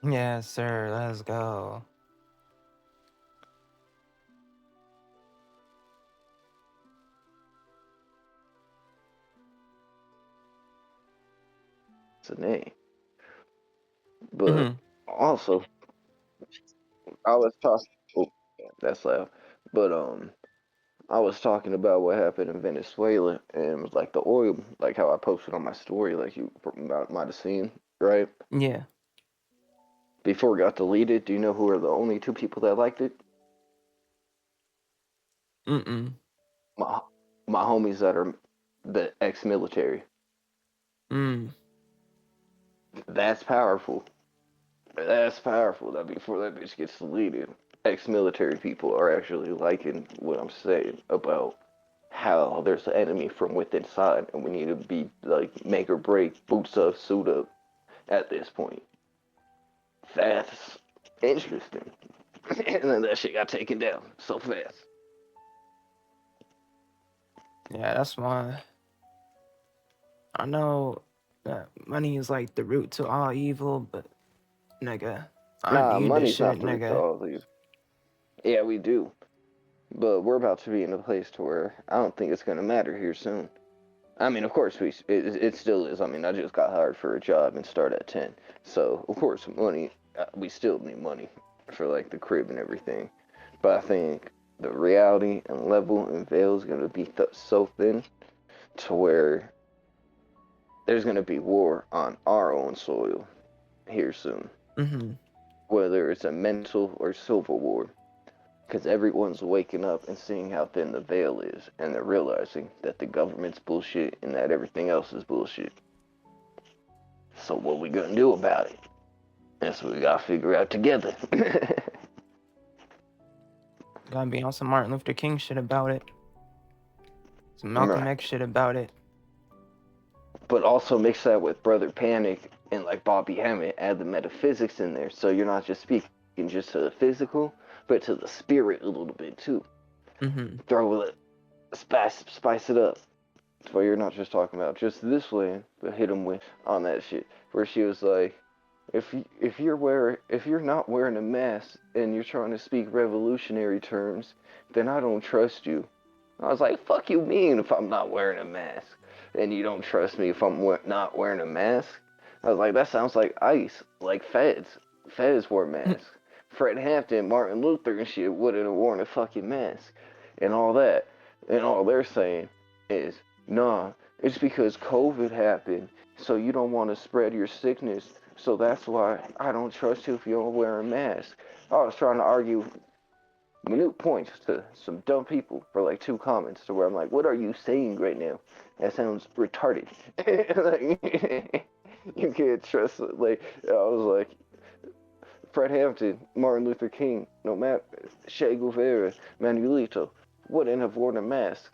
Yes, sir. Let's go. It's a name. But Hmm. also, I was talking. Oh, that's loud. But I was talking about what happened in Venezuela, and it was like the oil, like how I posted on my story, like you might have seen, right? Yeah. Before it got deleted, do you know who are the only two people that liked it? Mm-mm. My my homies that are the ex-military. Mm. That's powerful. That's powerful. That before that bitch gets deleted, ex-military people are actually liking what I'm saying about how there's an enemy from within inside, and we need to be like make or break, boots up, suit up at this point. That's interesting. And then that shit got taken down so fast. Yeah, that's why I know that money is like the root to all evil, but nigga, I Nah, need this money's shit, not the root to nigga. all these. Yeah, we do. But we're about to be in a place to where I don't think it's gonna matter here soon. I mean, of course it still is. I mean, I just got hired for a job and start at 10, so of course money. We still need money for like the crib and everything. But I think the reality and level and veil is gonna be so thin to where there's gonna be war on our own soil here soon, Mm-hmm. whether it's a mental or civil war. Because everyone's waking up and seeing how thin the veil is, and they're realizing that the government's bullshit and that everything else is bullshit. So what we gonna do about it? That's what we gotta figure out together. Gotta be on some Martin Luther King shit about it. Some Malcolm Right. X shit about it. But also mix that with Brother Panic and like Bobby Hammett, add the metaphysics in there, so you're not just speaking just to the physical, but to the spirit a little bit too. Mm-hmm. Throw it, spice it up. Where you're not just talking about just this land, but hit them with on that shit. Where she was like, if you're not wearing a mask and you're trying to speak revolutionary terms, then I don't trust you. I was like, fuck you mean if I'm not wearing a mask, and you don't trust me if I'm not wearing a mask? I was like, that sounds like ICE, like feds. Feds wore masks. Fred Hampton, Martin Luther, and shit wouldn't have worn a fucking mask, and all that. And all they're saying is, nah, it's because COVID happened, so you don't want to spread your sickness. So that's why I don't trust you if you don't wear a mask. I was trying to argue minute points to some dumb people for like two comments to where I'm like, what are you saying right now? That sounds retarded. Like, you can't trust it. Like I was like, Fred Hampton, Martin Luther King, no matter Che Guevara, Manuelito wouldn't have worn a mask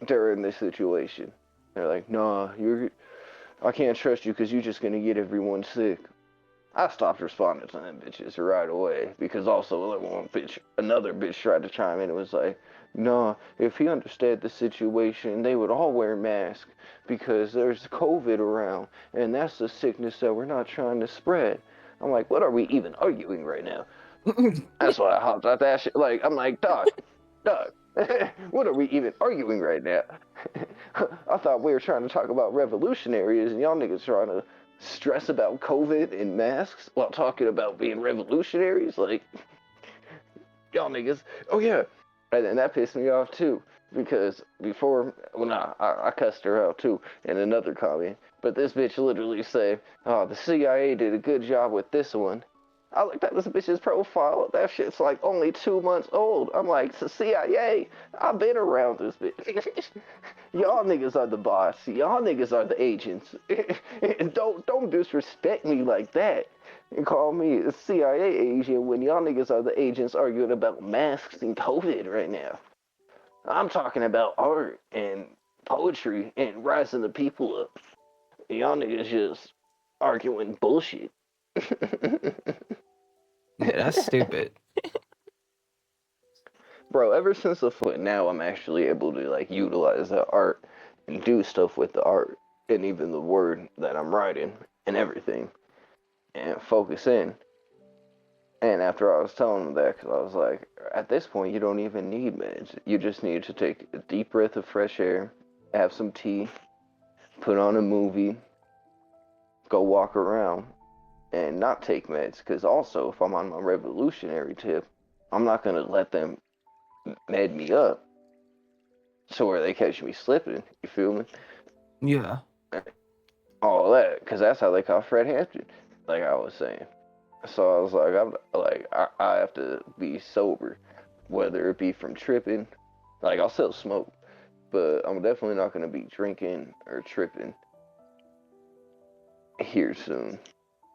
during this situation. They're like, nah, I can't trust you because you're just gonna get everyone sick. I stopped responding to them bitches right away because also another bitch tried to chime in and was like, "No, if he understood the situation, they would all wear masks because there's COVID around, and that's the sickness that we're not trying to spread." I'm like, "What are we even arguing right now?" That's why I hopped out that shit. Like, I'm like, dog, what are we even arguing right now? I thought we were trying to talk about revolutionaries, and y'all niggas trying to stress about COVID and masks while talking about being revolutionaries. Like, y'all niggas. Oh yeah, and that pissed me off too because before, well, nah, I cussed her out too in another comment. But this bitch literally said, "Oh, the CIA did a good job with this one." I looked at this bitch's profile. That shit's like only 2 months old. I'm like, it's the CIA. I've been around this bitch. Y'all niggas are the boss. Y'all niggas are the agents. don't disrespect me like that and call me a CIA agent when y'all niggas are the agents arguing about masks and COVID right now. I'm talking about art and poetry and rising the people up. Y'all niggas just arguing bullshit. Yeah, that's stupid. Bro, ever since the foot, now I'm actually able to like utilize that art and do stuff with the art and even the word that I'm writing and everything. and focus in. And after I was telling him that, because I was like, at this point, you don't even need meds. You just need to take a deep breath of fresh air, have some tea, put on a movie, go walk around, and not take meds. Because also, if I'm on my revolutionary tip, I'm not going to let them med me up so where they catch me slipping. You feel me? Yeah. All that, because that's how they caught Fred Hampton, like I was saying. So I was like, I have to be sober, whether it be from tripping. Like I'll still smoke, but I'm definitely not gonna be drinking or tripping here soon,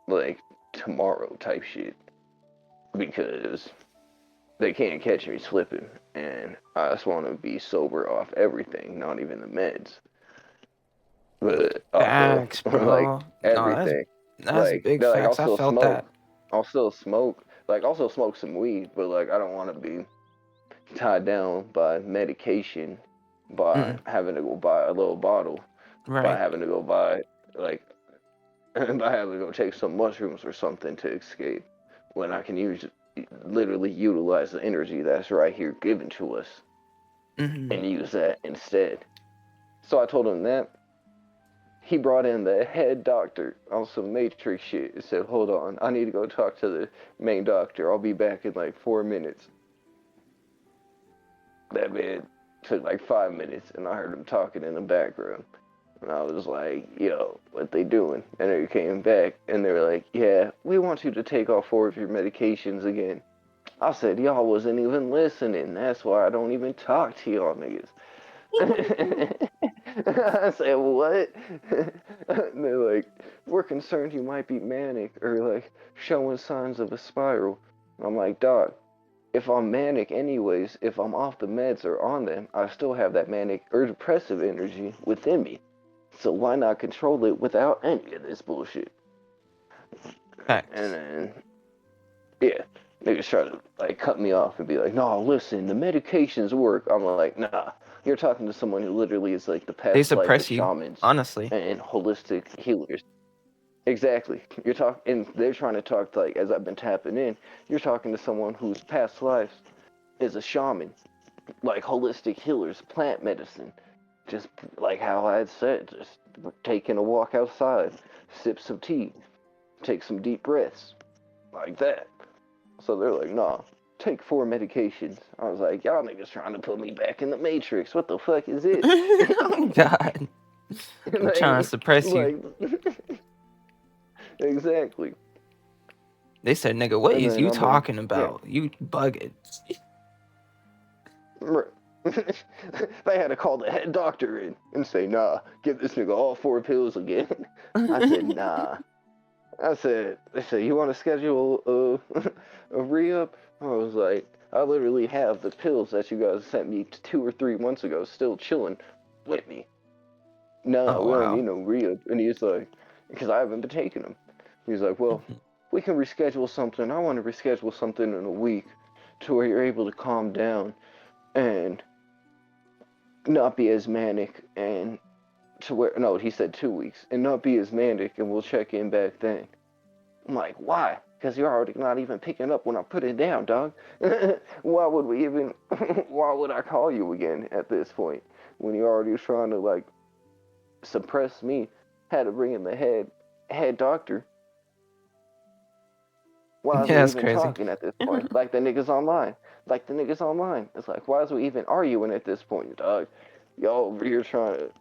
like tomorrow type shit, because they can't catch me slipping, and I just want to be sober off everything, not even the meds, but off of Facts, like bro. No, everything. that's big Like facts. I felt that. I'll still smoke, like I'll still smoke some weed, but like I don't want to be tied down by medication, by Mm, having to go buy a little bottle, by right. having to go buy like by having to go take some mushrooms or something to escape, when I can literally utilize the energy that's right here given to us Mm-hmm. and use that instead. So I told him that. He brought in the head doctor on some Matrix shit and said, "Hold on, I need to go talk to the main doctor. I'll be back in like 4 minutes." That man took like 5 minutes, and I heard him talking in the background. And I was like, "Yo, what they doing?" And they came back, and they were like, "Yeah, we want you to take all 4 of your medications again." I said, "Y'all wasn't even listening. That's why I don't even talk to y'all niggas." I said, "What?" And they're like, "We're concerned you might be manic or like showing signs of a spiral." And I'm like, "Dog, if I'm manic anyways, if I'm off the meds or on them, I still have that manic or depressive energy within me. So why not control it without any of this bullshit?" And Facts. then, yeah, niggas try to like cut me off and be like, "No, listen, the medications work." I'm like, "Nah, you're talking to someone who literally is like the They past life of suppress you, shamans honestly. and holistic healers." Exactly. You're talking, and they're trying to talk like as I've been tapping in. You're talking to someone whose past lives is a shaman, like holistic healers, plant medicine, just like how I had said, just taking a walk outside, sip some tea, take some deep breaths, like that. So they're like, "Nah, take 4 medications." I was like, "Y'all niggas trying to put me back in the Matrix. What the fuck is this?" Oh God. I'm trying to suppress you. like, exactly. They said, nigga, what And is then you I'm like, talking yeah. about? You bugging. They had to call the head doctor in and say, "Nah, give this nigga all 4 pills again." I said, "Nah." They said, "You want to schedule a re-up?" I was like, "I literally have the pills that you guys sent me 2 or 3 months ago still chilling with me. No, Oh we don't wow. need no re-up." And he's like, "Because I haven't been taking them." He's like, "Well, we can reschedule something. I want to reschedule something in a week to where you're able to calm down and not be as manic and to where no, he said 2 weeks and not be as manic, and we'll check in back then." I'm like, "Why?" "Because you're already not even picking up when I put it down, dog." Why would we even? Why would I call you again at this point when you're already trying to like suppress me? Had to bring in the head doctor. Why is Yeah, we that's even crazy. talking at this point? Like the niggas online. Like the niggas online. It's like, why is we even arguing at this point, dog? Y'all over here trying to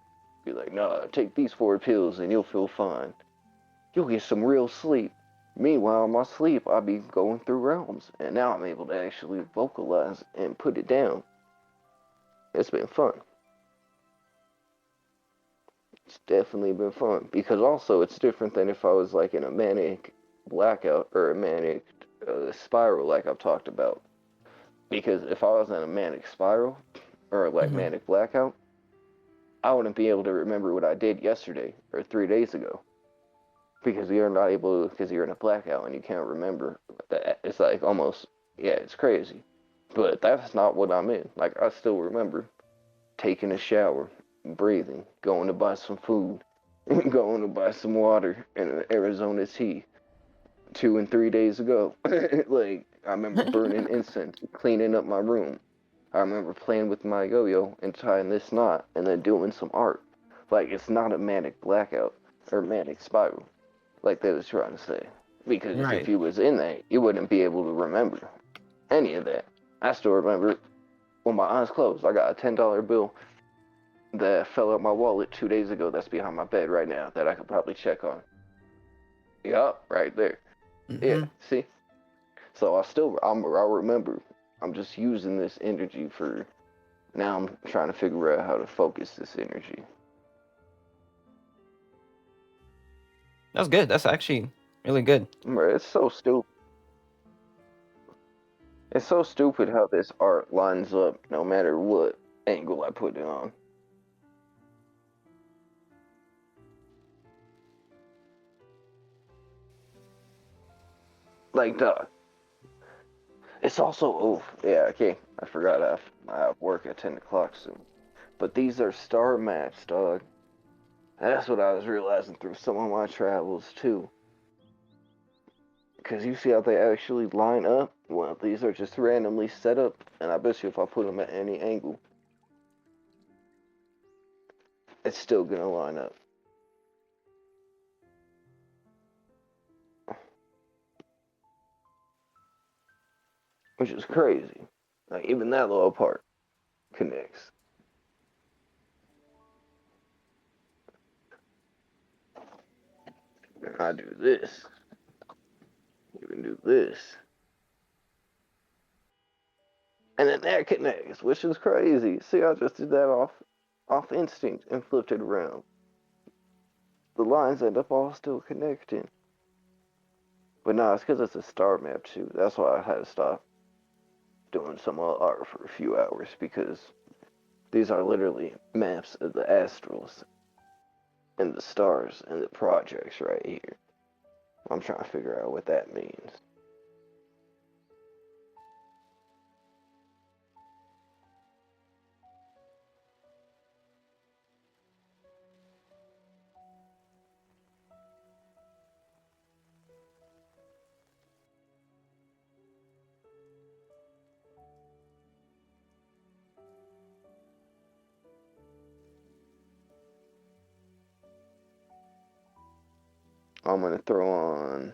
be like, "Nah, take these 4 pills and you'll feel fine. You'll get some real sleep." Meanwhile, in my sleep, I be going through realms, and now I'm able to actually vocalize and put it down. It's been fun. It's definitely been fun because also it's different than if I was like in a manic blackout or a manic spiral, like I've talked about. Because if I was in a manic spiral or like Hmm. manic blackout, I wouldn't be able to remember what I did yesterday or 3 days ago because you're not able because you're in a blackout and you can't remember that. It's like almost, yeah, it's crazy. But that's not what I'm in. Like I still remember taking a shower, breathing, going to buy some food, going to buy some water and an Arizona tea, 2 and 3 days ago. Like, I remember burning incense, cleaning up my room. I remember playing with my yo-yo and tying this knot and then doing some art. Like, it's not a manic blackout or manic spiral, like they was trying to say. Because if Right. you was in that, you wouldn't be able to remember any of that. I still remember when my eyes closed, I got a $10 bill that fell out my wallet 2 days ago that's behind my bed right now that I could probably check on. Yup, right there. Yeah, Mm-hmm. see? So I remember. I'm just using this energy for, now I'm trying to figure out how to focus this energy. That's good. That's actually really good. Bruh, it's so stupid. It's so stupid how this art lines up no matter what angle I put it on. Like, duh. It's also, oh, yeah, okay. I forgot I have work at 10 o'clock soon. But these are star maps, dog. That's what I was realizing through some of my travels, too. Because you see how they actually line up? Well, these are just randomly set up, and I bet you if I put them at any angle, it's still gonna line up. Which is crazy. Like, even that little part connects. I do this. You can do this. And then that connects, which is crazy. See, I just did that off instinct and flipped it around. The lines end up all still connecting. But nah, it's because it's a star map too. That's why I had to stop doing some art for a few hours because these are literally maps of the astrals and the stars and the projects right here. I'm trying to figure out what that means. I'm gonna throw on